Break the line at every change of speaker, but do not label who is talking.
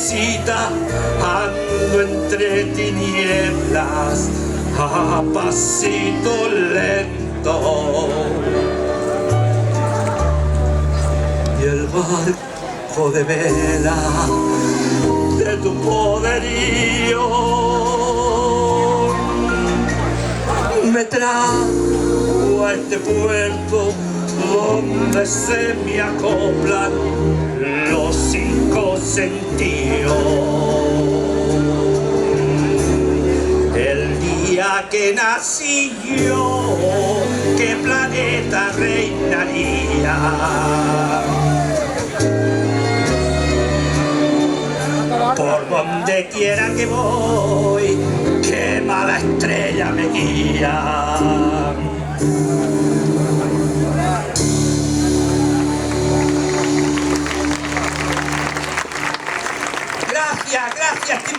visita, ando entre tinieblas a pasito lento. Y el barco de vela de tu poderío me trajo a este puerto donde se me acoplan los 5 sentidos. El día que nací yo, ¿qué planeta reinaría? Por donde quiera que voy, qué mala estrella me guía. Gracias, gracias.